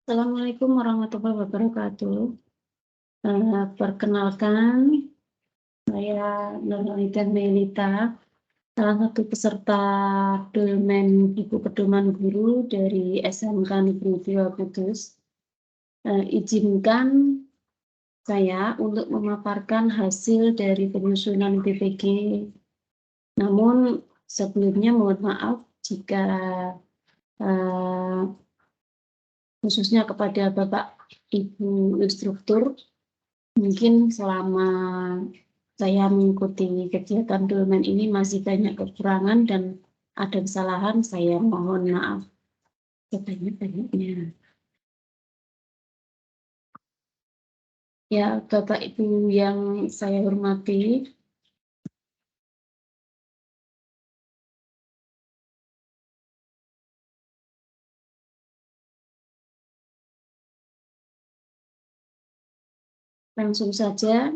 Assalamualaikum warahmatullahi wabarakatuh. Perkenalkan, saya Nurhalidah Melita, salah satu peserta Dolmen Buku Pedoman Guru dari SMK Negeri 2 Kudus. Izinkan saya untuk memaparkan hasil dari penyusunan PPG. Namun sebelumnya mohon maaf jika khususnya kepada Bapak Ibu instruktur, mungkin selama saya mengikuti kegiatan Dolmen ini masih banyak kekurangan dan ada kesalahan, saya mohon maaf sebanyak-banyaknya. Ya, Bapak Ibu yang saya hormati, langsung saja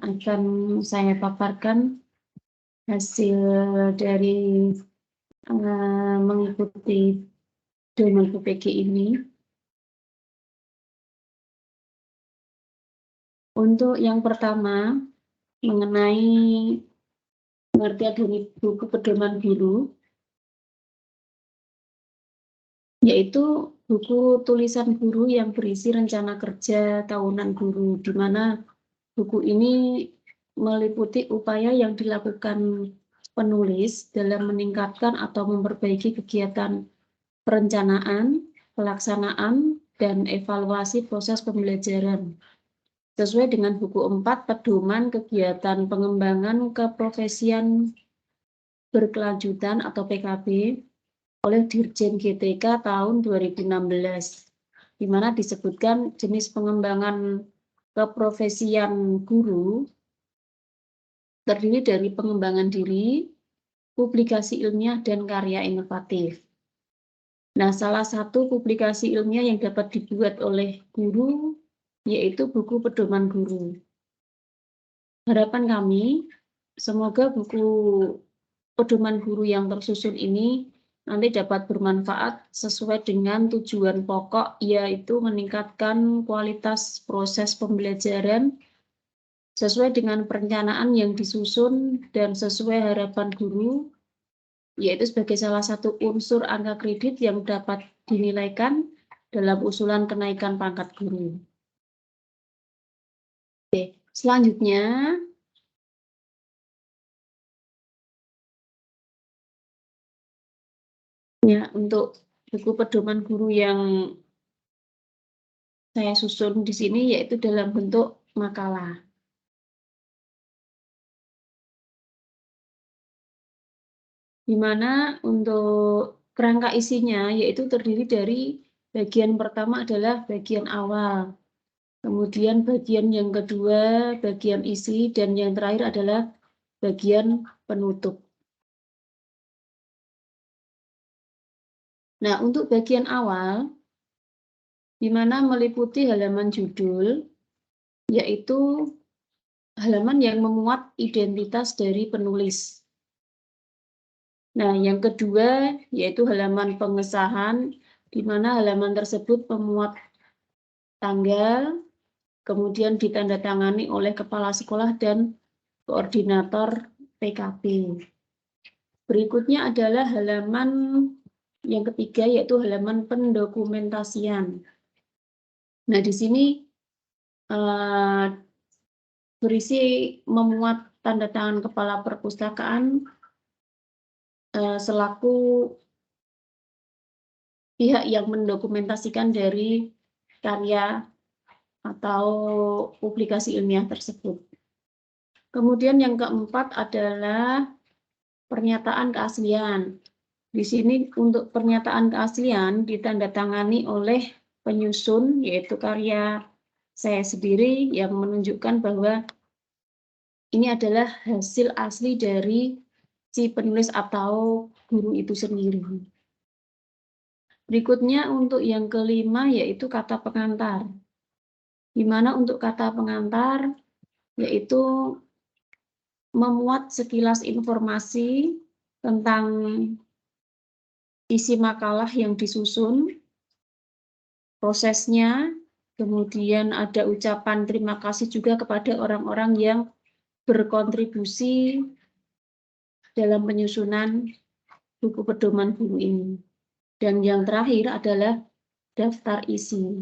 akan saya paparkan hasil dari mengikuti Dolmen PPG ini. Untuk yang pertama, mengenai pengertian dari buku pedoman guru, yaitu buku tulisan guru yang berisi rencana kerja tahunan guru, di mana buku ini meliputi upaya yang dilakukan penulis dalam meningkatkan atau memperbaiki kegiatan perencanaan, pelaksanaan, dan evaluasi proses pembelajaran. Sesuai dengan buku 4 Pedoman Kegiatan Pengembangan Keprofesian Berkelanjutan atau PKB oleh Dirjen GTK tahun 2016, di mana disebutkan jenis pengembangan keprofesian guru terdiri dari pengembangan diri, publikasi ilmiah, dan karya inovatif. Nah, salah satu publikasi ilmiah yang dapat dibuat oleh guru yaitu buku pedoman guru. Harapan kami, semoga buku pedoman guru yang tersusun ini nanti dapat bermanfaat sesuai dengan tujuan pokok, yaitu meningkatkan kualitas proses pembelajaran sesuai dengan perencanaan yang disusun dan sesuai harapan guru, yaitu sebagai salah satu unsur angka kredit yang dapat dinilaikan dalam usulan kenaikan pangkat guru. Oke, selanjutnya, ya, untuk buku pedoman guru yang saya susun di sini yaitu dalam bentuk makalah. Di mana untuk kerangka isinya yaitu terdiri dari bagian pertama adalah bagian awal, kemudian bagian yang kedua bagian isi, dan yang terakhir adalah bagian penutup. Nah, untuk bagian awal, di mana meliputi halaman judul, yaitu halaman yang memuat identitas dari penulis. Nah, yang kedua yaitu halaman pengesahan, di mana halaman tersebut memuat tanggal, kemudian ditandatangani oleh kepala sekolah dan koordinator PKB. Berikutnya adalah halaman yang ketiga, yaitu halaman pendokumentasian. Nah, di sini berisi memuat tanda tangan kepala perpustakaan selaku pihak yang mendokumentasikan dari karya atau publikasi ilmiah tersebut. Kemudian yang keempat adalah pernyataan keaslian. Di sini untuk pernyataan keaslian ditandatangani oleh penyusun, yaitu karya saya sendiri yang menunjukkan bahwa ini adalah hasil asli dari si penulis atau guru itu sendiri. Berikutnya untuk yang kelima yaitu kata pengantar. Di mana untuk kata pengantar yaitu memuat sekilas informasi tentang isi makalah yang disusun, prosesnya, kemudian ada ucapan terima kasih juga kepada orang-orang yang berkontribusi dalam penyusunan buku pedoman guru ini. Dan yang terakhir adalah daftar isi,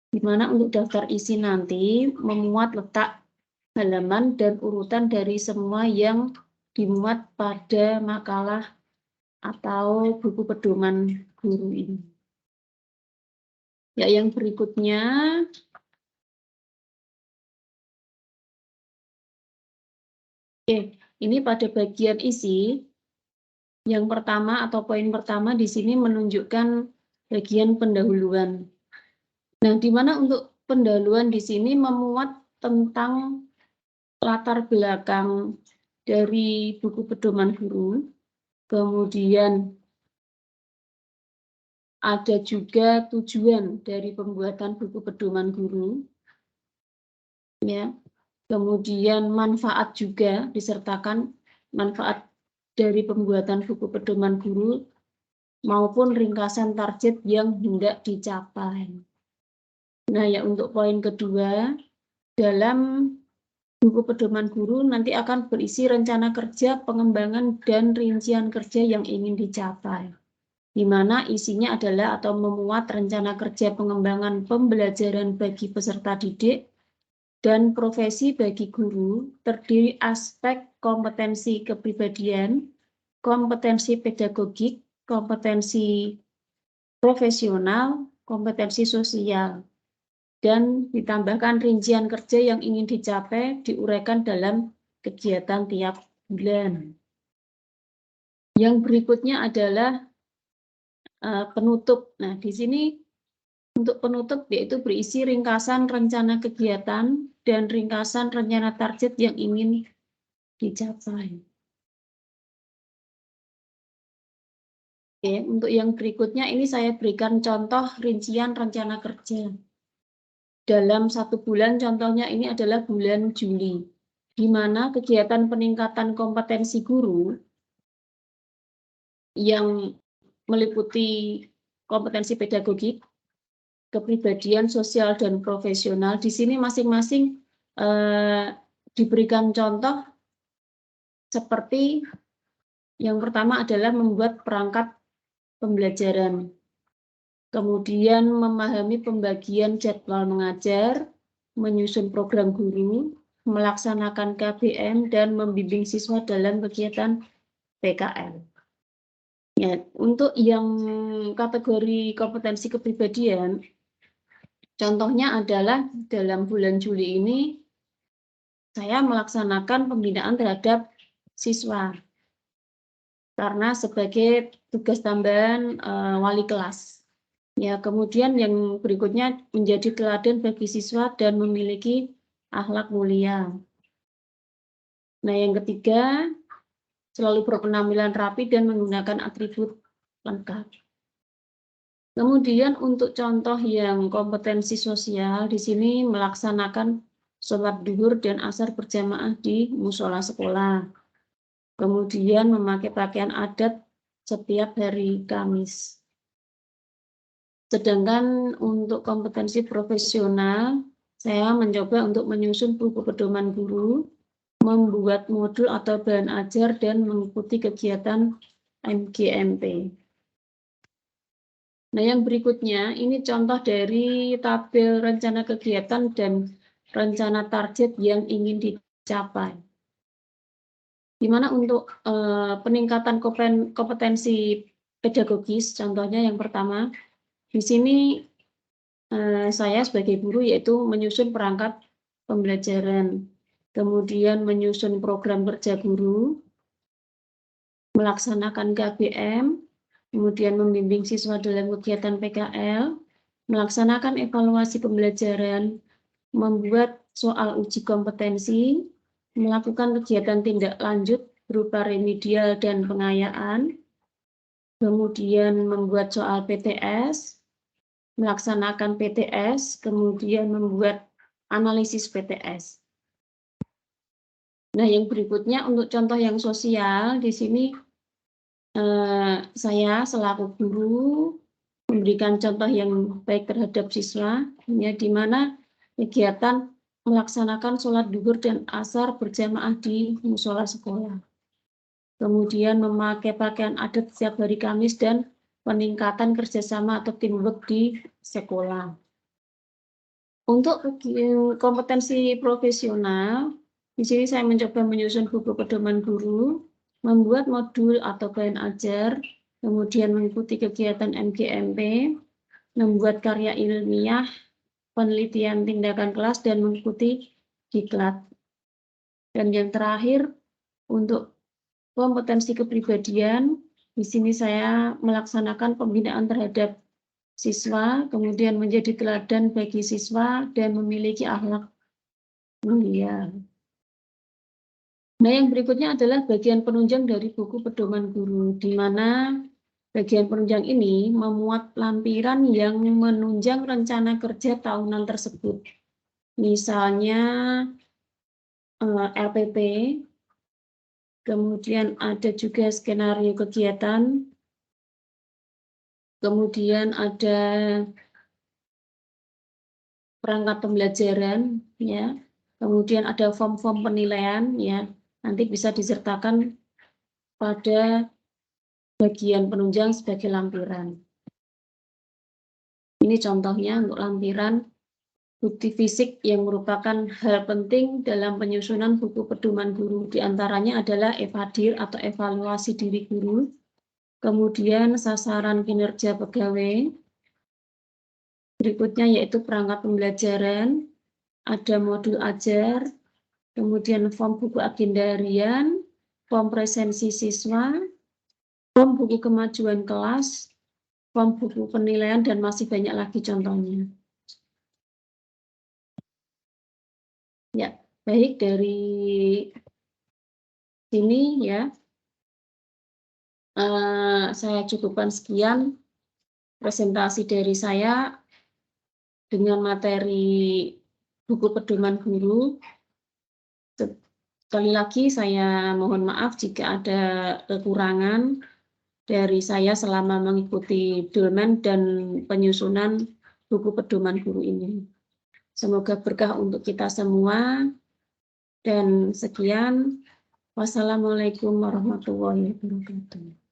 di mana untuk daftar isi nanti memuat letak halaman dan urutan dari semua yang dimuat pada makalah atau buku pedoman guru ini. Ya, yang berikutnya ini pada bagian isi. Yang pertama atau poin pertama di sini menunjukkan bagian pendahuluan. Nah, di mana untuk pendahuluan di sini memuat tentang latar belakang dari buku pedoman guru, kemudian ada juga tujuan dari pembuatan buku pedoman guru, ya. Kemudian manfaat juga disertakan manfaat dari pembuatan buku pedoman guru maupun ringkasan target yang hendak dicapai. Nah, ya untuk poin kedua, dalam buku pedoman guru nanti akan berisi rencana kerja, pengembangan, dan rincian kerja yang ingin dicapai. Di mana isinya adalah atau memuat rencana kerja pengembangan pembelajaran bagi peserta didik dan profesi bagi guru, terdiri aspek kompetensi kepribadian, kompetensi pedagogik, kompetensi profesional, kompetensi sosial, dan ditambahkan rincian kerja yang ingin dicapai diuraikan dalam kegiatan tiap bulan. Yang berikutnya adalah penutup. Nah, di sini untuk penutup yaitu berisi ringkasan rencana kegiatan dan ringkasan rencana target yang ingin dicapai. Oke, untuk yang berikutnya ini saya berikan contoh rincian rencana kerja. Dalam 1 bulan, contohnya ini adalah bulan Juli, di mana kegiatan peningkatan kompetensi guru yang meliputi kompetensi pedagogik, kepribadian, sosial, dan profesional. Di sini masing-masing diberikan contoh seperti yang pertama adalah membuat perangkat pembelajaran, kemudian memahami pembagian jadwal mengajar, menyusun program guru, melaksanakan KBM, dan membimbing siswa dalam kegiatan PKL. Ya, untuk yang kategori kompetensi kepribadian, contohnya adalah dalam bulan Juli ini saya melaksanakan pembinaan terhadap siswa karena sebagai tugas tambahan wali kelas. Ya, kemudian yang berikutnya menjadi teladan bagi siswa dan memiliki akhlak mulia. Nah, yang ketiga, selalu berpenampilan rapi dan menggunakan atribut lengkap. Kemudian untuk contoh yang kompetensi sosial, di sini melaksanakan sholat duhur dan asar berjamaah di musola sekolah. Kemudian memakai pakaian adat setiap hari Kamis. Sedangkan untuk kompetensi profesional, saya mencoba untuk menyusun buku pedoman guru, membuat modul atau bahan ajar, dan mengikuti kegiatan MGMP. Nah, yang berikutnya, ini contoh dari tabel rencana kegiatan dan rencana target yang ingin dicapai. Di mana untuk peningkatan kompetensi pedagogis, contohnya yang pertama, di sini saya sebagai guru yaitu menyusun perangkat pembelajaran, kemudian menyusun program kerja guru, melaksanakan KBM, kemudian membimbing siswa dalam kegiatan PKL, melaksanakan evaluasi pembelajaran, membuat soal uji kompetensi, melakukan kegiatan tindak lanjut berupa remedial dan pengayaan, kemudian membuat soal PTS, melaksanakan PTS, kemudian membuat analisis PTS. Nah, yang berikutnya untuk contoh yang sosial, di sini saya selaku guru memberikan contoh yang baik terhadap siswa, ya, di mana kegiatan melaksanakan sholat duhur dan asar berjamaah di musola sekolah. Kemudian memakai pakaian adat setiap hari Kamis dan peningkatan kerjasama atau teamwork di sekolah. Untuk kompetensi profesional, di sini saya mencoba menyusun buku pedoman guru, membuat modul atau bahan ajar, kemudian mengikuti kegiatan MGMP, membuat karya ilmiah, penelitian tindakan kelas, dan mengikuti diklat. Dan yang terakhir, untuk kompetensi kepribadian, di sini saya melaksanakan pembinaan terhadap siswa, kemudian menjadi teladan bagi siswa, dan memiliki akhlak mulia. Nah, yang berikutnya adalah bagian penunjang dari buku pedoman guru, di mana bagian penunjang ini memuat lampiran yang menunjang rencana kerja tahunan tersebut. Misalnya LPP, kemudian ada juga skenario kegiatan, kemudian ada perangkat pembelajaran, ya, kemudian ada form-form penilaian, ya, nanti bisa disertakan pada bagian penunjang sebagai lampiran. Ini contohnya untuk lampiran bukti fisik yang merupakan hal penting dalam penyusunan buku pedoman guru. Di antaranya adalah evadir atau evaluasi diri guru, kemudian sasaran kinerja pegawai, berikutnya yaitu perangkat pembelajaran, ada modul ajar, kemudian form buku agenda harian, form presensi siswa, form buku kemajuan kelas, form buku penilaian, dan masih banyak lagi contohnya. Ya, baik, dari sini ya, saya cukupkan sekian presentasi dari saya dengan materi buku pedoman guru. Sekali lagi saya mohon maaf jika ada kekurangan dari saya selama mengikuti dolmen dan penyusunan buku pedoman guru ini. Semoga berkah untuk kita semua, dan sekian. Wassalamualaikum warahmatullahi wabarakatuh.